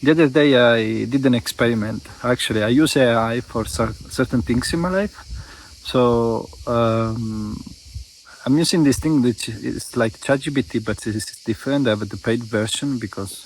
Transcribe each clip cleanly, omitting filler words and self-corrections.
The other day I did an experiment. Actually, I use AI for certain things in my life. So I'm using this thing which is like ChatGPT, but it's different. I have the paid version because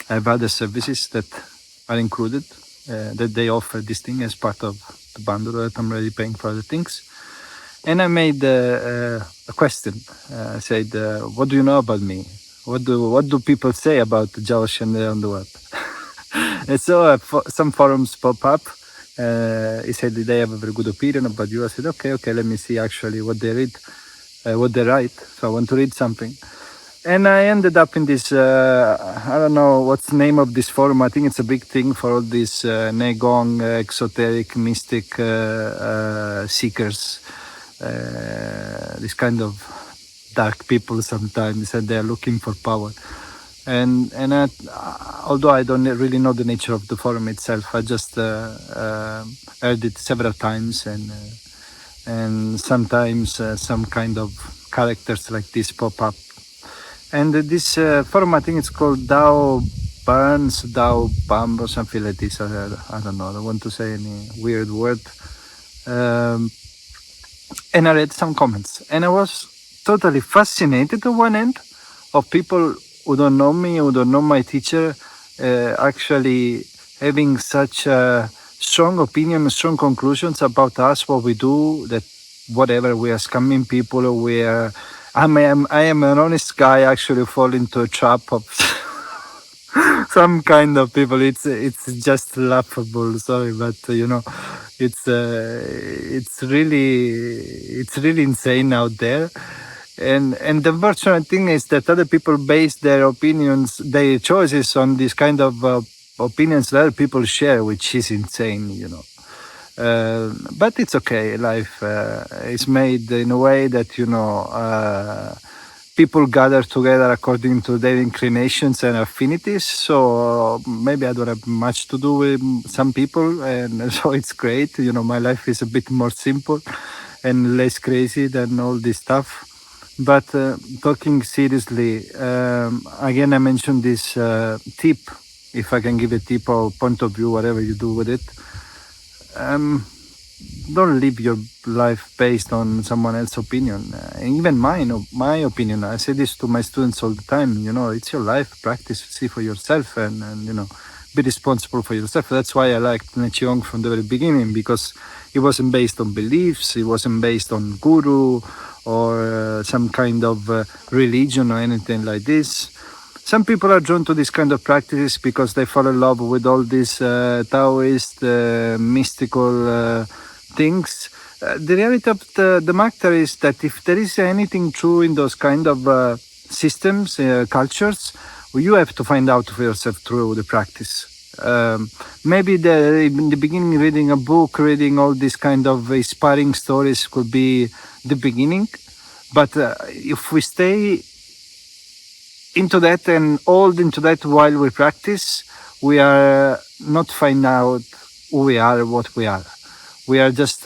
I have other services that are included, that they offer this thing as part of the bundle that I'm already paying for other things. And I made a question. I said, "What do you know about me? What do people say about Jiaoshi on the web?" And so some forums pop up. He said they have a very good opinion about you. I said, okay, let me see actually what they read, what they write. So I want to read something. And I ended up in this, I don't know what's the name of this forum. I think it's a big thing for all these Nei Gong, exoteric, mystic seekers, this kind of dark people sometimes, and they're looking for power. And although I don't really know the nature of the forum itself, I just heard it several times, and sometimes some kind of characters like this pop up. And this forum, I think it's called Dao Burns, Dao Bump, or something like this. I don't know. I don't want to say any weird word. And I read some comments, and I was totally fascinated on one end of people who don't know me, who don't know my teacher, actually having such a strong opinion, strong conclusions about us, what we do, that whatever, we are scamming people, or we are, I am an honest guy, actually fall into a trap of some kind of people. It's just laughable. Sorry, but it's really insane out there. And the unfortunate thing is that other people base their opinions, their choices on this kind of opinions that other people share, which is insane. But it's okay. Life is made in a way that people gather together according to their inclinations and affinities. So maybe I don't have much to do with some people, and so it's great. My life is a bit more simple and less crazy than all this stuff. But talking seriously, again, I mentioned this tip. If I can give a tip or point of view, whatever you do with it, don't live your life based on someone else's opinion. Even my opinion. I say this to my students all the time. It's your life. Practice, see for yourself, and be responsible for yourself. That's why I liked Nei Gong from the very beginning, because it wasn't based on beliefs. It wasn't based on guru or some kind of religion or anything like this. Some people are drawn to this kind of practices because they fall in love with all these Taoist, mystical things. The reality of the matter is that if there is anything true in those kind of systems, cultures, you have to find out for yourself through the practice. Maybe in the beginning, reading a book, reading all these kind of inspiring stories could be the beginning. But if we stay into that and hold into that while we practice, we are not find out who we are, what we are. We are just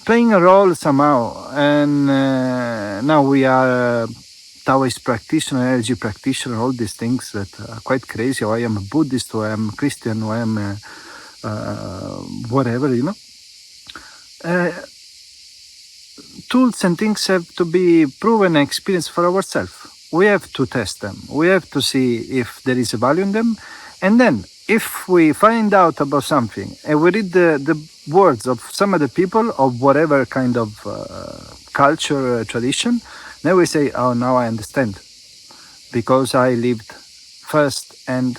playing a role somehow. And now we are Taoist practitioner, energy practitioner, all these things that are quite crazy. Or I am a Buddhist, or I am a Christian, or I am whatever, tools and things have to be proven and experienced for ourselves. We have to test them. We have to see if there is a value in them. And then if we find out about something and we read the words of some other people of whatever kind of culture, tradition, then we say, oh, now I understand. Because I lived first and,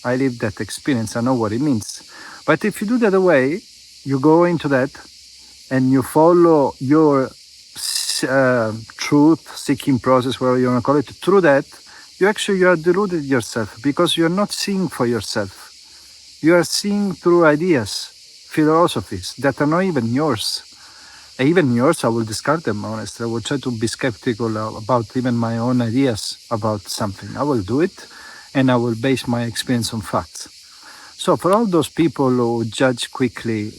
I lived that experience. I know what it means. But if you do the other way, you go into that and you follow your truth-seeking process, whatever you want to call it, through that, you are deluded yourself, because you are not seeing for yourself. You are seeing through ideas, philosophies that are not even yours. And even yours, I will discard them, honestly. I will try to be skeptical about even my own ideas about something. I will do it, and I will base my experience on facts. So for all those people who judge quickly,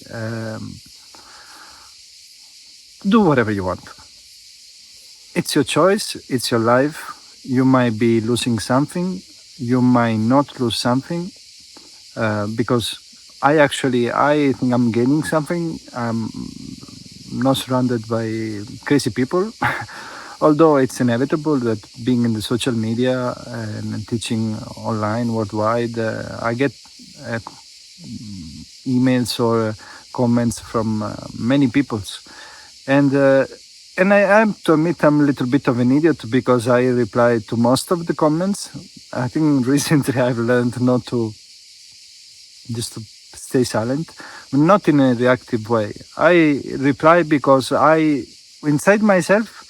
do whatever you want. It's your choice, it's your life. you might be losing something, you might not lose something, because I think I'm gaining something. I'm not surrounded by crazy people. Although it's inevitable that being in the social media and teaching online worldwide, I get uh, emails or comments from many peoples, and I have to admit I'm a little bit of an idiot because I reply to most of the comments. I think recently I've learned not to just to stay silent, not in a reactive way. I reply because inside myself,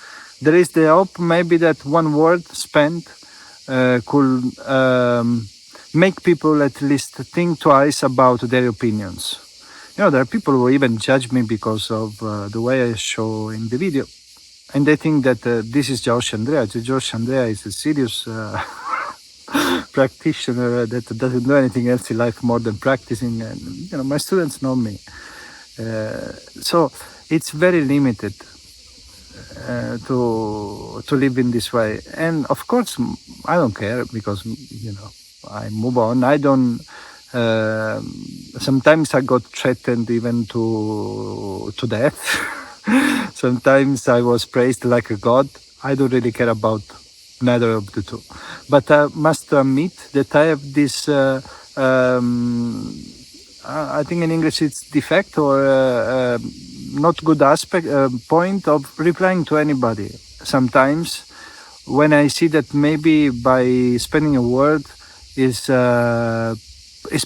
there is the hope maybe that one word spent could make people at least think twice about their opinions. There are people who even judge me because of the way I show in the video. And they think that this is Jiaoshi Andrea. Jiaoshi Andrea is a serious practitioner that doesn't do anything else in life more than practicing. And my students know me, so it's very limited to live in this way. And of course, I don't care because I move on. I don't. Sometimes I got threatened even to death. Sometimes I was praised like a god. I don't really care about neither of the two. But I must admit that I have this, I think in English it's defect or not good aspect, point of replying to anybody. Sometimes when I see that maybe by spending a word is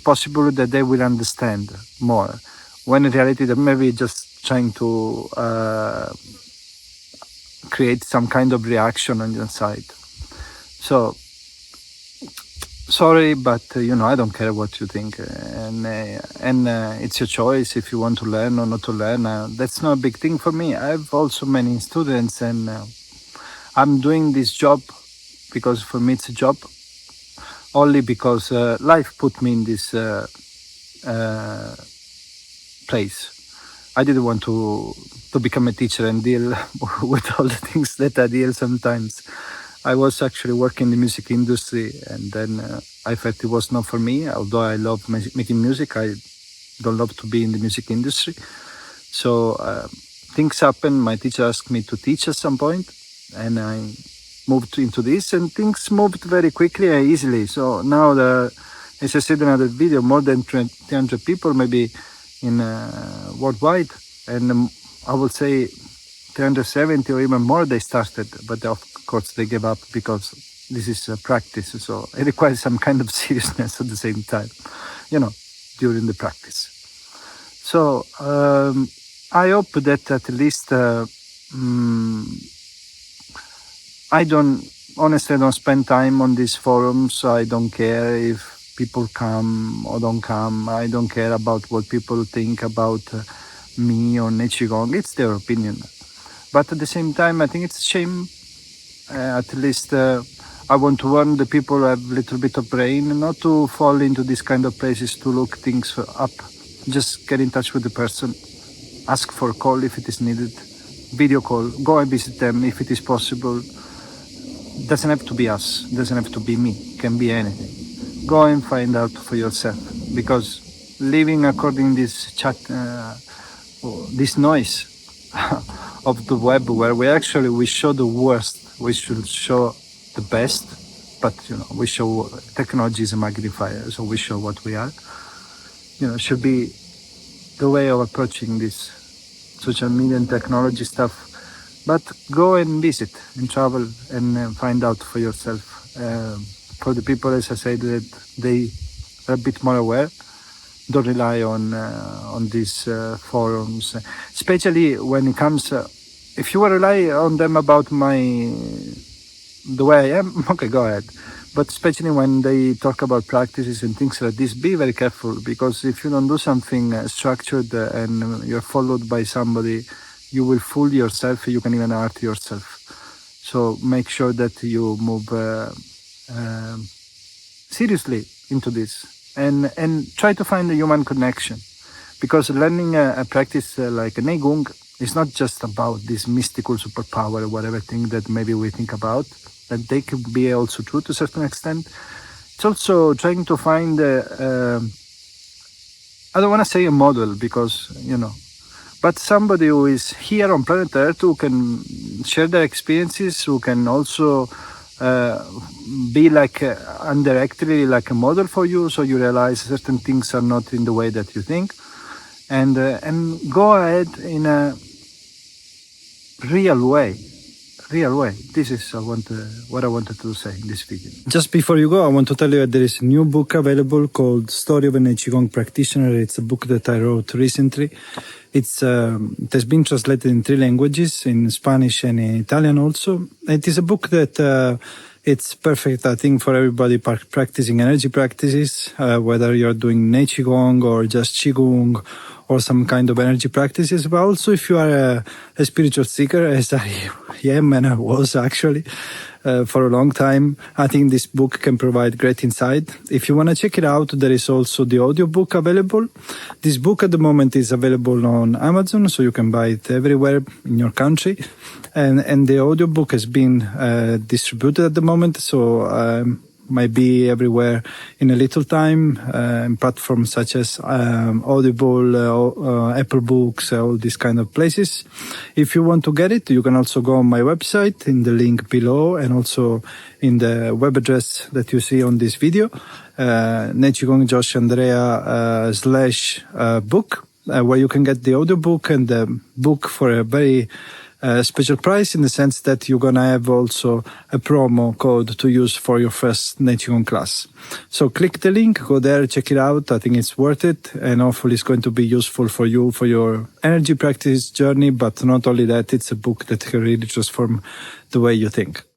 possible that they will understand more. When in reality that maybe just trying to create some kind of reaction on your side. So sorry, but I don't care what you think, and it's your choice if you want to learn or not to learn. That's not a big thing for me. I have also many students, and I'm doing this job because for me it's a job, only because life put me in this place. I didn't want to become a teacher and deal with all the things that I deal sometimes. I was actually working in the music industry, and then I felt it was not for me. Although I love making music, I don't love to be in the music industry. So things happened. My teacher asked me to teach at some point, and I moved into this, and things moved very quickly and easily. So now there are, as I said in another video, more than 300 people maybe in worldwide, and I would say 370 or even more they started, but of course they gave up because this is a practice, so it requires some kind of seriousness at the same time, during the practice. So I hope that at least I don't spend time on these forums. I don't care if people come or don't come. I don't care about what people think about me or Nei Gong. It's their opinion. But at the same time, I think it's a shame. At least I want to warn the people who have a little bit of brain not to fall into these kind of places to look things up. Just get in touch with the person. Ask for a call if it is needed. Video call. Go and visit them if it is possible. Doesn't have to be us. Doesn't have to be me. Can be anything. Go and find out for yourself. Because living according to this chat, this noise of the web, where we show the worst, we should show the best, but we show technology is a magnifier, so we show what we are. Should be the way of approaching this social media and technology stuff. But go and visit and travel and find out for yourself. For the people, as I said, that they are a bit more aware, don't rely on these forums, especially when it comes. If you rely on them about the way I am, okay, go ahead. But especially when they talk about practices and things like this, be very careful, because if you don't do something structured and you're followed by somebody, you will fool yourself. You can even hurt yourself. So make sure that you move seriously into this and try to find a human connection, because learning a practice like Nei Gong is not just about this mystical superpower or whatever thing that maybe we think about. that they can be also true to a certain extent. It's also trying to find I don't want to say a model because, but somebody who is here on planet Earth who can share their experiences, who can also be like indirectly like a model for you, so you realize certain things are not in the way that you think, and go ahead in a real way. This is what I wanted to say in this video. Just before you go, I want to tell you that there is a new book available called Story of a Nei Gong Practitioner. It's a book that I wrote recently. It has been translated in 3 languages, in Spanish and in Italian also. It is a book that it's perfect, I think, for everybody practicing energy practices, whether you're doing Nei Gong or just qigong or some kind of energy practices, but also if you are a spiritual seeker, as I am and I was actually for a long time, I think this book can provide great insight. If you want to check it out, there is also the audiobook available. This book at the moment is available on Amazon, so you can buy it everywhere in your country. And the audiobook has been distributed at the moment, so might be everywhere in a little time, platforms such as Audible, Apple Books, all these kind of places. If you want to get it, you can also go on my website in the link below and also in the web address that you see on this video, Nei Gong Jiaoshi Andrea /book, where you can get the audiobook and the book for a very special price, in the sense that you're gonna have also a promo code to use for your first Nei Gong class. So click the link, go there, check it out. I think it's worth it, and hopefully it's going to be useful for you for your energy practice journey. But not only that, it's a book that can really transform the way you think.